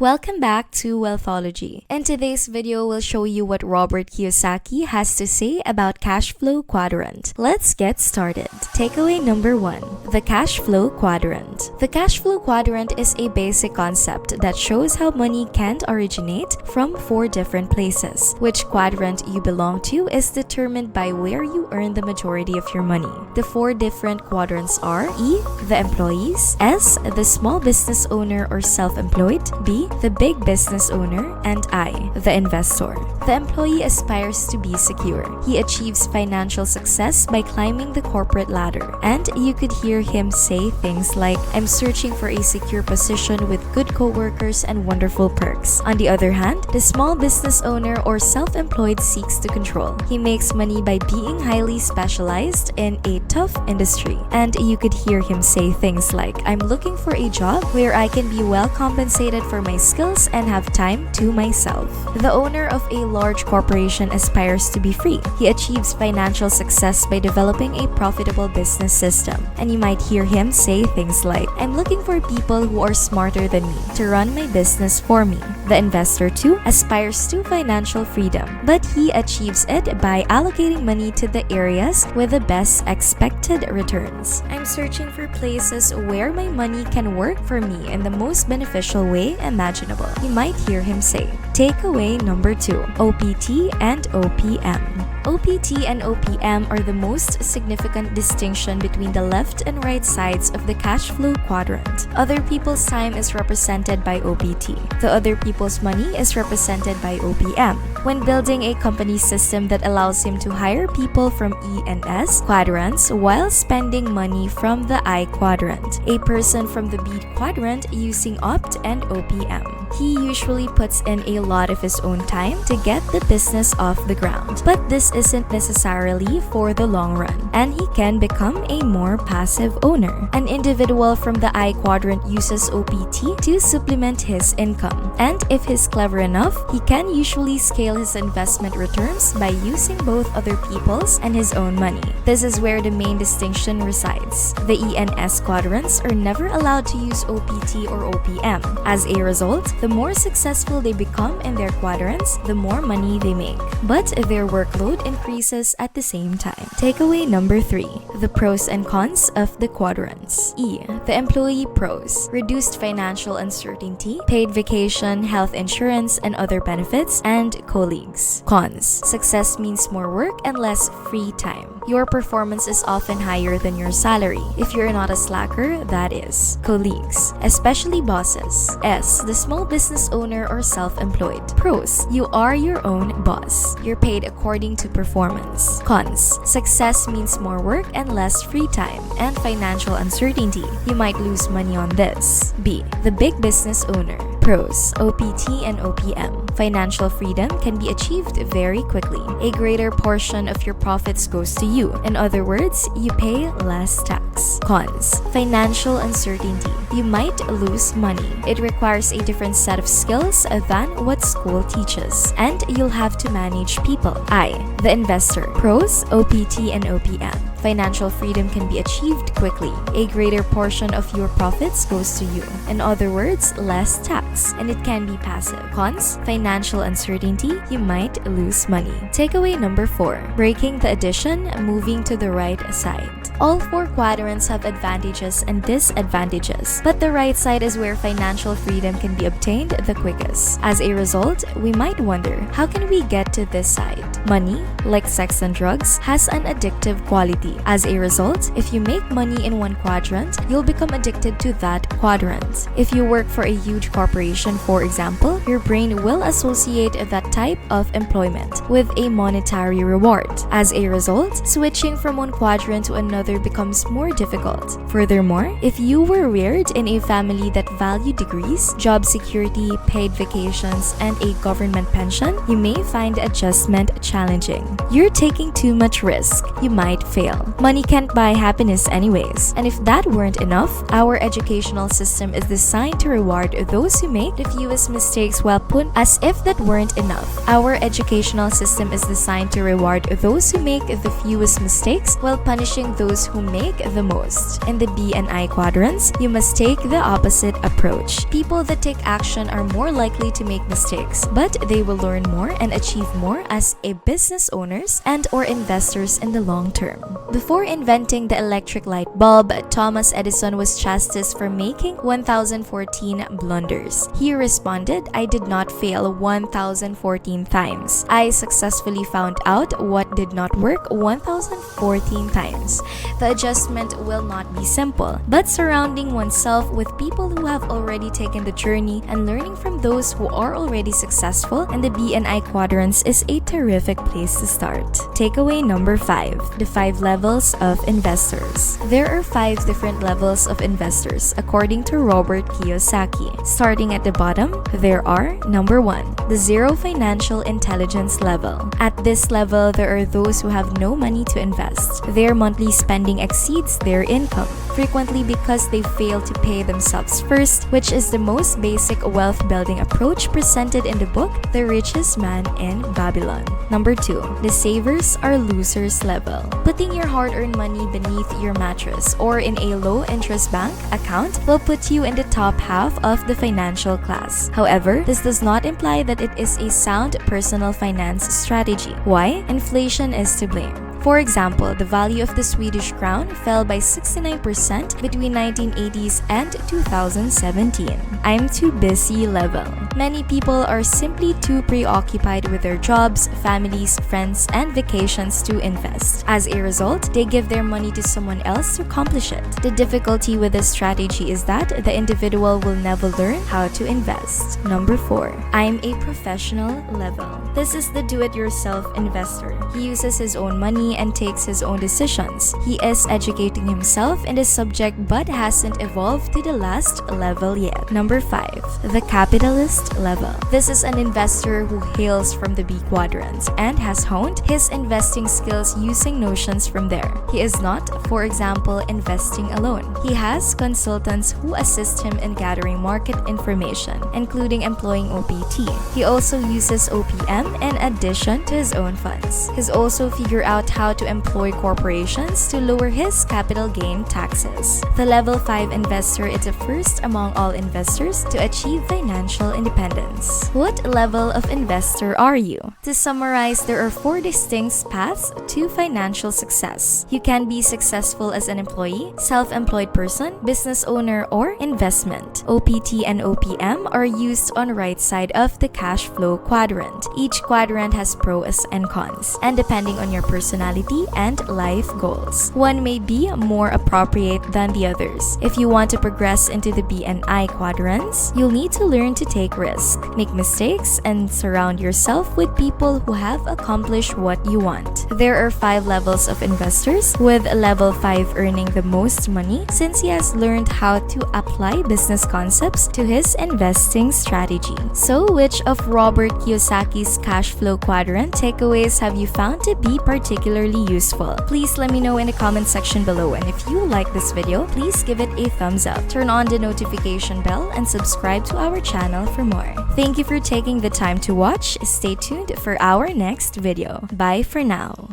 Welcome back to Wealth-ology. In today's video, we'll show you what Robert Kiyosaki has to say about Cashflow Quadrant. Let's get started. Takeaway number 1. The Cashflow Quadrant. The Cashflow Quadrant is a basic concept that shows how money can originate from 4 different places. Which quadrant you belong to is determined by where you earn the majority of your money. The 4 different quadrants are E, the employees, S, the small business owner or self-employed, B, the big business owner, and I, the investor. The employee aspires to be secure. He achieves financial success by climbing the corporate ladder. And you could hear him say things like, "I'm searching for a secure position with good coworkers and wonderful perks." On the other hand, the small business owner or self-employed seeks to control. He makes money by being highly specialized in a tough industry. And you could hear him say things like, "I'm looking for a job where I can be well compensated for my skills and have time to myself." The owner of a large corporation aspires to be free. He achieves financial success by developing a profitable business system. And you might hear him say things like, "I'm looking for people who are smarter than me to run my business for me." The investor too aspires to financial freedom, but he achieves it by allocating money to the areas with the best expected returns. "I'm searching for places where my money can work for me in the most beneficial way imaginable," you might hear him say. Takeaway number 2. OPT and OPM. OPT and OPM are the most significant distinction between the left and right sides of the cash flow quadrant. Other people's time is represented by OPT. The other people's money is represented by OPM. When building a company system that allows him to hire people from E and S quadrants while spending money from the I quadrant, a person from the B quadrant using OPT and OPM. He usually puts in a lot of his own time to get the business off the ground. But this isn't necessarily for the long run, and he can become a more passive owner. An individual from the I quadrant uses OPT to supplement his income. And if he's clever enough, he can usually scale his investment returns by using both other people's and his own money. This is where the main distinction resides. The E and S quadrants are never allowed to use OPT or OPM. As a result, the more successful they become in their quadrants, the more money they make. But their workload increases at the same time. Takeaway number 3. The pros and cons of the quadrants. E. The employee pros. Reduced financial uncertainty, paid vacation, health insurance, and other benefits, and colleagues. Cons. Success means more work and less free time. Your performance is often higher than your salary. If you're not a slacker, that is. Colleagues, especially bosses. S. The small business owner or self-employed. Pros. You are your own boss. You're paid according to performance. Cons. Success means more work and less free time, and financial uncertainty. You might lose money on this. B. The big business owner. Pros. OPT and OPM. Financial freedom can be achieved very quickly. A greater portion of your profits goes to you. In other words, you pay less tax. Cons. Financial uncertainty. You might lose money. It requires a different set of skills than what school teaches, and you'll have to manage people. I. The investor. Pros. OPT and OPM. Financial freedom can be achieved quickly. A greater portion of your profits goes to you. In other words, less tax, and it can be passive. Cons. Financial uncertainty. You might lose money. Takeaway number 4. Breaking the addition, moving to the right side. All 4 quadrants have advantages and disadvantages, but the right side is where financial freedom can be obtained the quickest. As a result, we might wonder, how can we get to this side? Money, like sex and drugs, has an addictive quality. As a result, if you make money in one quadrant, you'll become addicted to that quadrant. If you work for a huge corporation, for example, your brain will associate that type of employment with a monetary reward. As a result, switching from one quadrant to another becomes more difficult. Furthermore, if you were reared in a family that valued degrees, job security, paid vacations, and a government pension, you may find adjustment challenging. You're taking too much risk. You might fail. Money can't buy happiness anyways. And if that weren't enough, our educational system is designed to reward those who make the fewest mistakes while as if that weren't enough. Our educational system is designed to reward those who make the fewest mistakes while punishing those those who make the most. In the B and I quadrants, you must take the opposite approach. People that take action are more likely to make mistakes, but they will learn more and achieve more as a business owners and or investors in the long term. Before inventing the electric light bulb, Thomas Edison was chastised for making 1,014 blunders. He responded, "I did not fail 1,014 times. I successfully found out what did not work 1,014 times." The adjustment will not be simple, but surrounding oneself with people who have already taken the journey and learning from those who are already successful in the B and I quadrants is a terrific place to start. Takeaway number 5, the 5 levels of investors. There are 5 different levels of investors according to Robert Kiyosaki. Starting at the bottom, there are number 1, the zero financial intelligence level. At this level, there are those who have no money to invest. Their monthly spending exceeds their income, frequently because they fail to pay themselves first, which is the most basic wealth building approach presented in the book The Richest Man in Babylon. Number 2, the savers are losers level. Putting your hard-earned money beneath your mattress or in a low-interest bank account will put you in the top half of the financial class. However, this does not imply that it is a sound personal finance strategy. Why? Inflation is to blame. For example, the value of the Swedish crown fell by 69% between 1980s and 2017. I'm too busy level. Many people are simply too preoccupied with their jobs, families, friends, and vacations to invest. As a result, they give their money to someone else to accomplish it. The difficulty with this strategy is that the individual will never learn how to invest. Number 4, I'm a professional level. This is the do-it-yourself investor. He uses his own money and takes his own decisions. He is educating himself in the subject but hasn't evolved to the last level yet. Number 5, the capitalist level. This is an investor who hails from the B quadrant and has honed his investing skills using notions from there. He is not, for example, investing alone. He has consultants who assist him in gathering market information, including employing OPT. He also uses OPM in addition to his own funds. He's also figured out how to employ corporations to lower his capital gain taxes. The level 5 investor is the first among all investors to achieve financial independence. What level of investor are you? To summarize, there are 4 distinct paths to financial success. You can be successful as an employee, self-employed person, business owner, or investment. OPT and OPM are used on the right side of the cash flow quadrant. Each quadrant has pros and cons, and depending on your personality and life goals, one may be more appropriate than the others. If you want to progress into the B and I quadrants, you'll need to learn to take risks, make mistakes, and surround yourself with people who have accomplished what you want. There are 5 levels of investors, with level 5 earning the most money since he has learned how to apply business concepts to his investing strategy. So, which of Robert Kiyosaki's cash flow quadrant takeaways have you found to be particularly useful? Please let me know in the comment section below, and if you like this video, please give it a thumbs up, turn on the notification bell, and subscribe to our channel for more. Thank you for taking the time to watch. Stay tuned for our next video. Bye for now.